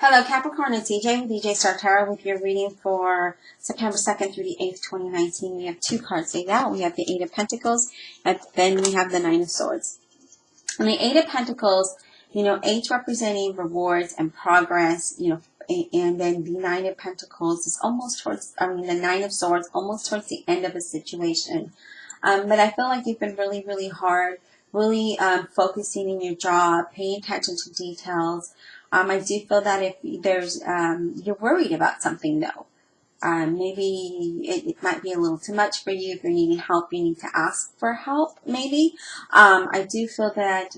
Hello Capricorn, it's DJ with DJ Star Tarot with your reading for September 2nd through the 8th, 2019. We have two cards laid out. We have the Eight of Pentacles, and then we have the Nine of Swords. And the Eight of Pentacles, eight representing rewards and progress, and then the Nine of Pentacles is almost towards, the Nine of Swords, almost towards the end of a situation. But I feel like you've been really, really hard, really focusing in your job, paying attention to details. I do feel that if there's, you're worried about something though. Maybe it might be a little too much for you. If you're needing help, you need to ask for help, maybe. I do feel that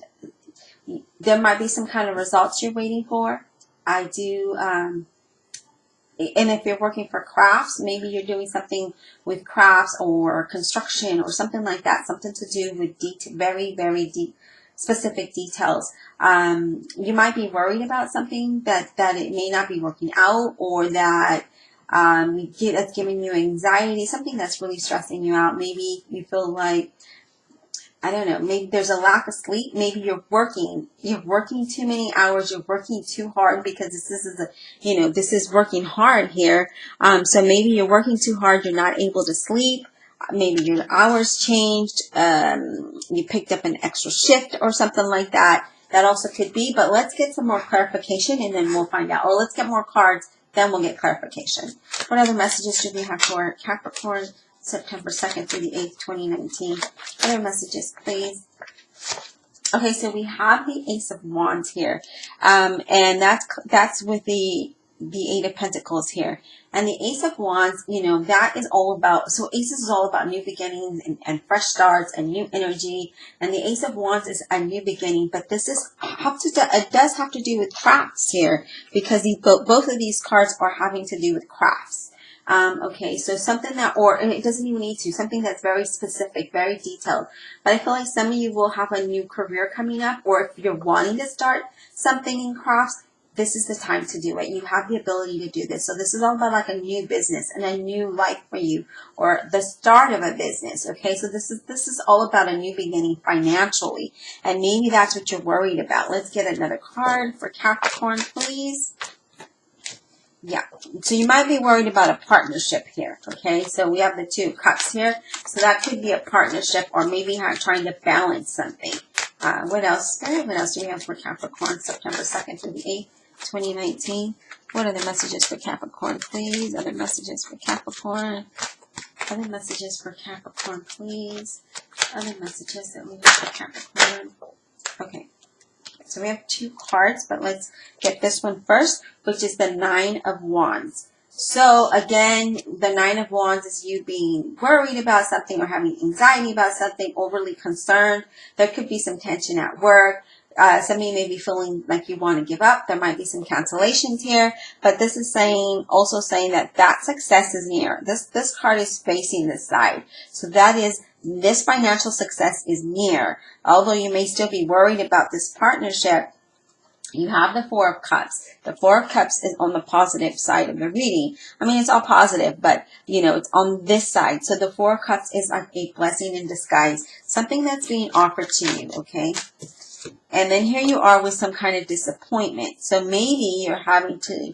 there might be some kind of results you're waiting for. I do, and if you're working for crafts, maybe you're doing something with crafts or construction or something like that, something to do with very, very deep, specific details. You might be worried about something that it may not be working out, or that that's giving you anxiety, something that's really stressing you out. Maybe you feel like, I don't know, maybe there's a lack of sleep. Maybe you're working too many hours, you're working too hard, because this is working hard here. So maybe you're working too hard, you're not able to sleep. Maybe your hours changed, you picked up an extra shift or something like that. That also could be, but let's get some more clarification and then we'll find out. Or let's get more cards, then we'll get clarification. What other messages do we have for Capricorn, September 2nd through the 8th, 2019? Other messages, please. Okay, so we have the Ace of Wands here, and that's with the Eight of Pentacles here. And the Ace of Wands, that is all about, so Aces is all about new beginnings and fresh starts and new energy. And the Ace of Wands is a new beginning, but it does have to do with crafts here, because both of these cards are having to do with crafts. Okay, so something that, or it doesn't even need to, something that's very specific, very detailed. But I feel like some of you will have a new career coming up, or if you're wanting to start something in crafts, this is the time to do it. You have the ability to do this. So this is all about like a new business and a new life for you, or the start of a business. Okay, so this is all about a new beginning financially, and maybe that's what you're worried about. Let's get another card for Capricorn, please. Yeah, so you might be worried about a partnership here, okay? So we have the Two of Cups here. So that could be a partnership, or maybe trying to balance something. What else? What else do we have for Capricorn, September 2nd through the 8th, 2019? What are the messages for Capricorn, please? Other messages for Capricorn. Other messages for Capricorn, please. Other messages that we have for Capricorn. Okay. So we have two cards, but let's get this one first, which is the Nine of Wands. So again, the Nine of Wands is you being worried about something or having anxiety about something, overly concerned. There could be some tension at work. Somebody may be feeling like you want to give up. There might be some cancellations here, but this is also saying that success is near. This card is facing this side. So that is, this financial success is near. Although you may still be worried about this partnership, you have the Four of Cups. The Four of Cups is on the positive side of the reading. I mean, it's all positive, but, it's on this side. So the Four of Cups is like a blessing in disguise. Something that's being offered to you, okay? And then here you are with some kind of disappointment. So maybe you're having to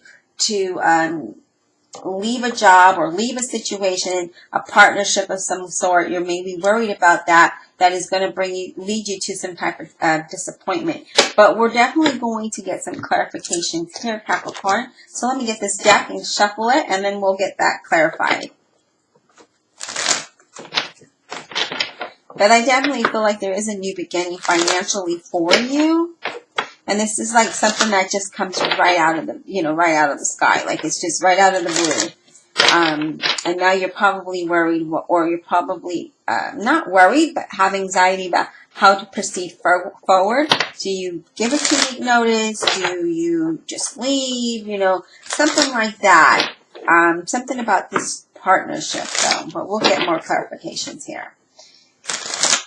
leave a job or leave a situation, a partnership of some sort. You're maybe worried about that. That is going to lead you to some type of disappointment. But we're definitely going to get some clarifications here, Capricorn. So let me get this deck and shuffle it, and then we'll get that clarified. But I definitely feel like there is a new beginning financially for you. And this is like something that just comes right out of the, right out of the sky. Like it's just right out of the blue. And now you're probably worried, or you're probably not worried, but have anxiety about how to proceed forward. Do you give a 2-week notice? Do you just leave? Something like that. Something about this partnership, though. But we'll get more clarifications here.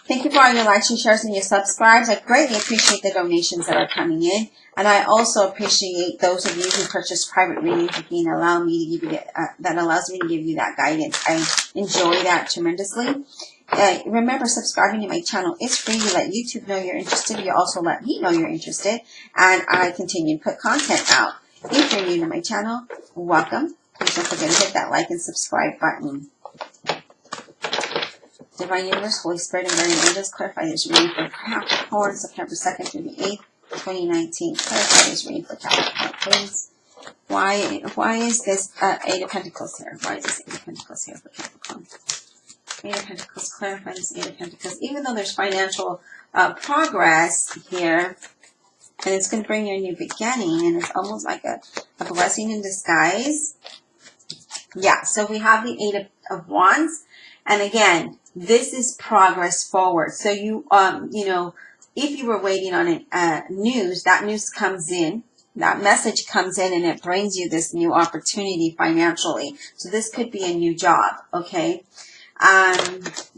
Thank you for all your likes, your shares, and your subscribes. I greatly appreciate the donations that are coming in. And I also appreciate those of you who purchase private readings with me and allows me to give you that guidance. I enjoy that tremendously. Remember, subscribing to my channel is free. You let YouTube know you're interested. You also let me know you're interested. And I continue to put content out. If you're new to my channel, welcome. Please don't forget to hit that like and subscribe button. Divine Universe, Holy Spirit, and Guardian Angels, clarify this reading for Capricorn, September 2nd through the 8th, 2019. Clarify this reading for Capricorn, please. Why is this Eight of Pentacles here? Why is this Eight of Pentacles here for Capricorn? Eight of Pentacles, clarify this Eight of Pentacles. Even though there's financial progress here, and it's going to bring you a new beginning, and it's almost like a blessing in disguise. Yeah, so we have the Eight of Wands, and again, this is progress forward. So you, you know, if you were waiting on news, that news comes in, that message comes in, and it brings you this new opportunity financially. So this could be a new job, okay? A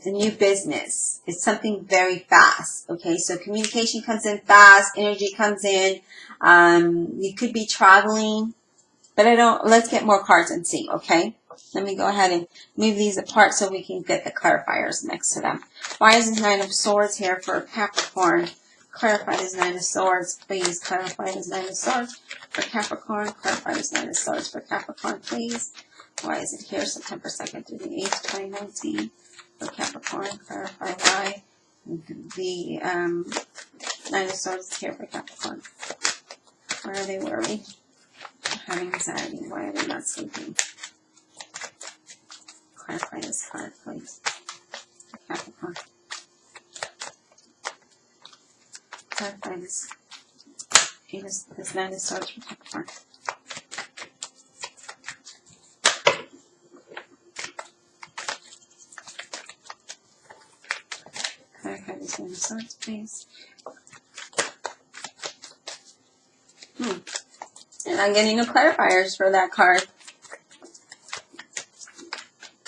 new business. It's something very fast, okay? So communication comes in fast, energy comes in. You could be traveling, but let's get more cards and see, okay? Let me go ahead and move these apart so we can get the clarifiers next to them. Why is this Nine of Swords here for Capricorn? Clarify this Nine of Swords, please. Clarify this Nine of Swords for Capricorn. Clarify this Nine of Swords for Capricorn, please. Why is it here September 2nd through the 8th, 2019 for Capricorn? Clarify why the Nine of Swords is here for Capricorn. Why are they worried? Having anxiety. Why are they not sleeping? Clarify this card, please. Capricorn. Clarify this Nine of Swords for Capricorn. Clarify this Nine of Swords, please. And I'm getting no clarifiers for that card.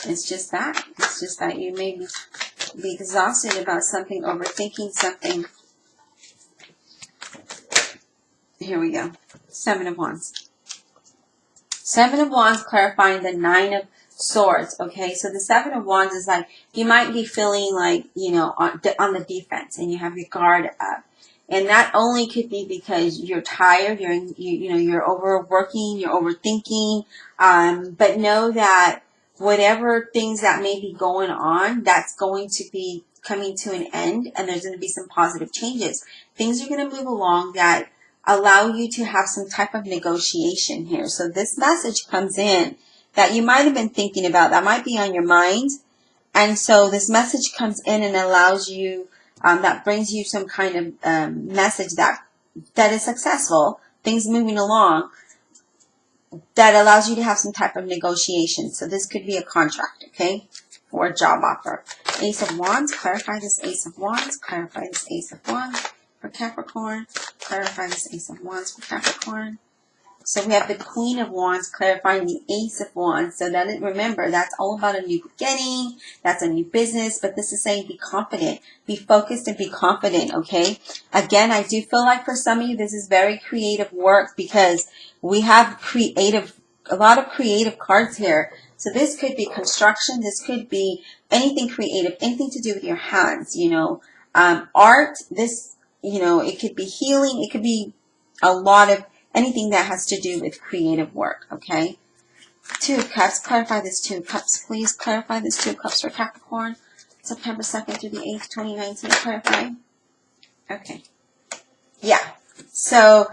It's just that. It's just that you may be exhausted about something, overthinking something. Here we go. Seven of Wands. Seven of Wands clarifying the Nine of Swords. Okay, so the Seven of Wands is like, you might be feeling like, you know, on the defense, and you have your guard up. And that only could be because you're tired, you're overworking, you're overthinking. But know that whatever things that may be going on, that's going to be coming to an end, and there's going to be some positive changes. Things are going to move along that allow you to have some type of negotiation here. So this message comes in that you might have been thinking about, that might be on your mind. And so this message comes in and allows you, that brings you some kind of message that is successful, things moving along, that allows you to have some type of negotiation. So this could be a contract, okay, or a job offer. Ace of Wands, clarify this Ace of Wands, clarify this Ace of Wands for Capricorn, clarify this Ace of Wands for Capricorn. So we have the Queen of Wands clarifying the Ace of Wands. So that, remember, that's all about a new beginning. That's a new business. But this is saying be confident. Be focused and be confident, okay? Again, I do feel like for some of you, this is very creative work because we have a lot of creative cards here. So this could be construction. This could be anything creative, anything to do with your hands, you know. Art, this, you know, it could be healing. It could be a lot of anything that has to do with creative work, okay? Two of Cups. Clarify this Two of Cups, please. Clarify this Two of Cups for Capricorn. September 2nd through the 8th, 2019. Clarify. Okay. Yeah. So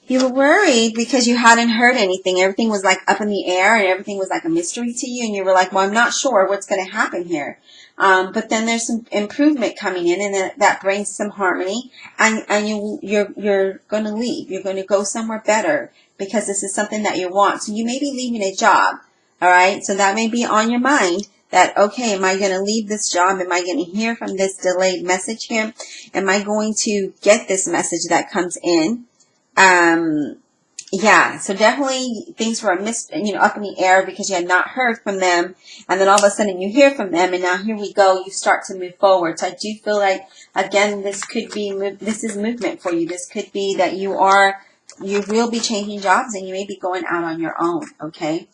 you were worried because you hadn't heard anything. Everything was like up in the air and everything was like a mystery to you. And you were like, well, I'm not sure what's going to happen here. But then there's some improvement coming in, and that brings some harmony, and you're going to leave. You're going to go somewhere better because this is something that you want. So you may be leaving a job, all right? So that may be on your mind that, okay, am I going to leave this job? Am I going to hear from this delayed message here? Am I going to get this message that comes in? Yeah, so definitely things were up in the air because you had not heard from them, and then all of a sudden you hear from them, and now here we go, you start to move forward. So I do feel like, again, this is movement for you. This could be that you will be changing jobs, and you may be going out on your own, okay?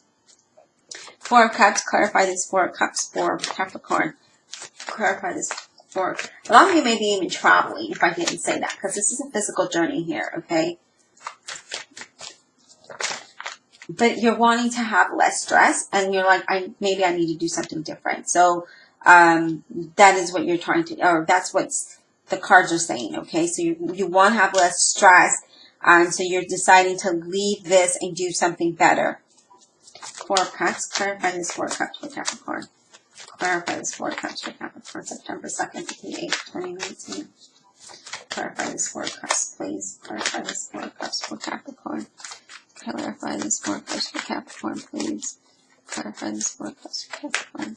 Four of Cups, clarify this Four of Cups for Capricorn. Clarify this for, a lot of you may be even traveling, if I didn't say that, because this is a physical journey here, okay? but you're wanting to have less stress, and you're like, maybe I need to do something different. So that is what you're trying to, or that's what the cards are saying. Okay, so you want to have less stress, and so you're deciding to leave this and do something better. Four of Cups. Clarify this Four of Cups for Capricorn. Clarify this Four of Cups for Capricorn, September 2nd to the 8th, 2019. Clarify this Four of Cups, please. Clarify this Four of Cups for Capricorn. Clarify this Four of Cups for Capricorn, please. Clarify this Four of Cups for Capricorn.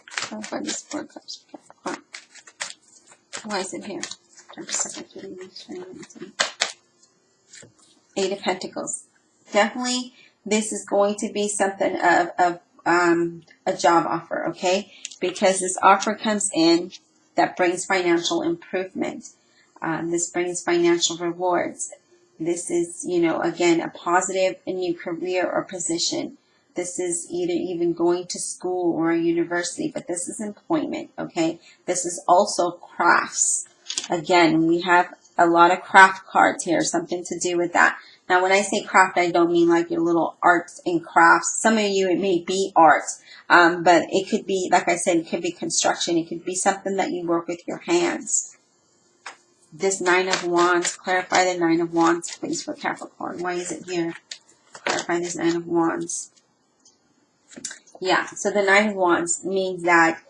Clarify this Four of Cups for Capricorn. Why is it here? September 2nd to the 8th, 2019. Eight of Pentacles. Definitely, this is going to be something of a job offer, okay? Because this offer comes in that brings financial improvement. This brings financial rewards. This is, you know, again, a positive, a new career or position. This is either even going to school or a university, but this is employment, okay? This is also crafts. Again, we have a lot of craft cards here, something to do with that. Now, when I say craft, I don't mean like your little arts and crafts. Some of you, it may be arts, but it could be, like I said, it could be construction. It could be something that you work with your hands. This Nine of Wands, clarify the Nine of Wands, please, for Capricorn. Why is it here? Clarify this Nine of Wands. Yeah, so the Nine of Wands means that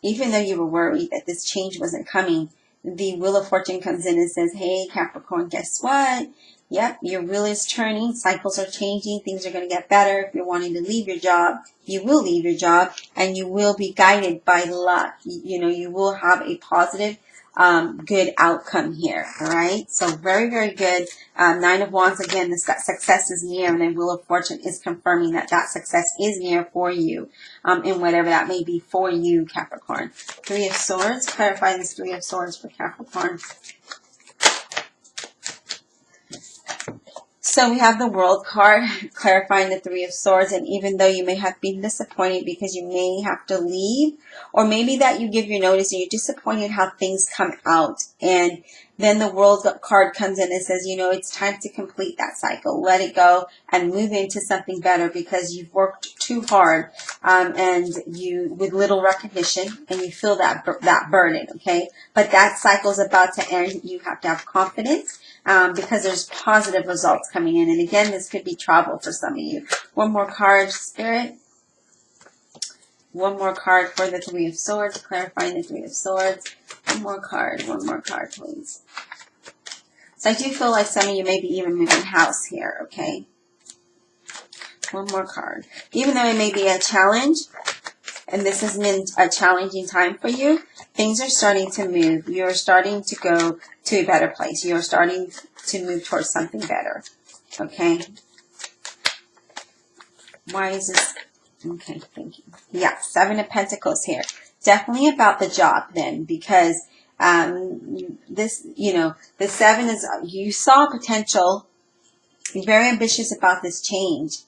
even though you were worried that this change wasn't coming, the Wheel of Fortune comes in and says, hey, Capricorn, guess what? Yep, your wheel is turning, cycles are changing, things are going to get better. If you're wanting to leave your job, you will leave your job, and you will be guided by luck. You know, you will have a positive, good outcome here, all right? So very, very good. Nine of Wands, again, this success is near, and then Wheel of Fortune is confirming that that success is near for you, in whatever that may be for you, Capricorn. Three of Swords, clarify this Three of Swords for Capricorn. So we have the World card, clarifying the Three of Swords, and even though you may have been disappointed because you may have to leave, or maybe that you give your notice and you're disappointed how things come out, and then the World card comes in and says, you know, it's time to complete that cycle, let it go, and move into something better because you've worked too hard, and you, with little recognition, and you feel that burden, okay? But that cycle's about to end. You have to have confidence. Because there's positive results coming in. And again, this could be travel for some of you. One more card, Spirit. One more card for the Three of Swords, clarifying the Three of Swords. One more card, please. So I do feel like some of you may be even moving house here, okay? One more card. Even though it may be a challenge, and this has been a challenging time for you, things are starting to move. You're starting to go to a better place. You're starting to move towards something better. Okay? Why is this? Okay, thank you. Yeah, Seven of Pentacles here. Definitely about the job then, because this, you know, the Seven is, you saw potential. You're very ambitious about this change.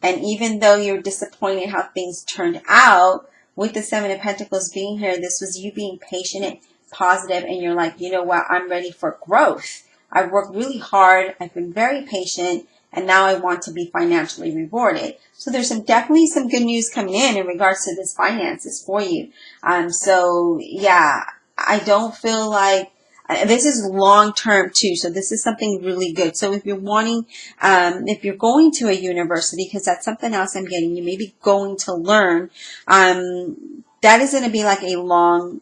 And even though you're disappointed how things turned out, with the Seven of Pentacles being here, this was you being patient and positive, and you're like, you know what, I'm ready for growth. I've worked really hard, I've been very patient, and now I want to be financially rewarded. So there's definitely some good news coming in regards to this finances for you. So yeah, I don't feel like, this is long term too, so this is something really good. So if you're wanting, if you're going to a university, because that's something else I'm getting, you may be going to learn, that is going to be like a long,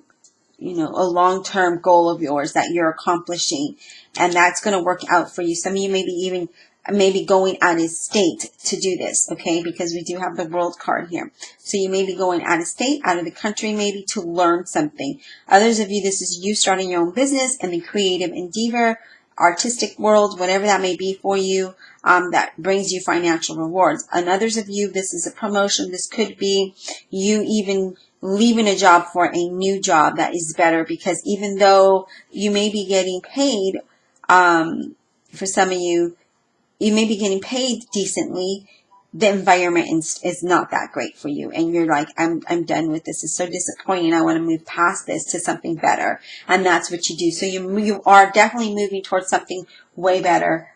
you know, a long-term goal of yours that you're accomplishing, and that's going to work out for you. Some of you may be even maybe going out of state to do this, okay, because we do have the World card here. So you may be going out of state, out of the country, maybe to learn something. Others of you, this is you starting your own business in the creative endeavor, artistic world, whatever that may be for you, that brings you financial rewards. And others of you, this is a promotion. This could be you even leaving a job for a new job that is better, because even though you may be getting paid, for some of you, you may be getting paid decently, the environment is not that great for you, and you're like, I'm done with this. It's so disappointing. I want to move past this to something better, and that's what you do. So you are definitely moving towards something way better,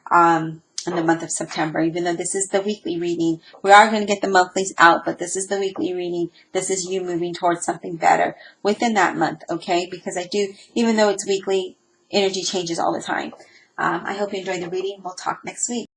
in the month of September. Even though this is the weekly reading, we are going to get the monthlies out, but this is the weekly reading. This is you moving towards something better within that month, okay? Because I do, even though it's weekly, energy changes all the time. I hope you enjoyed the reading. We'll talk next week.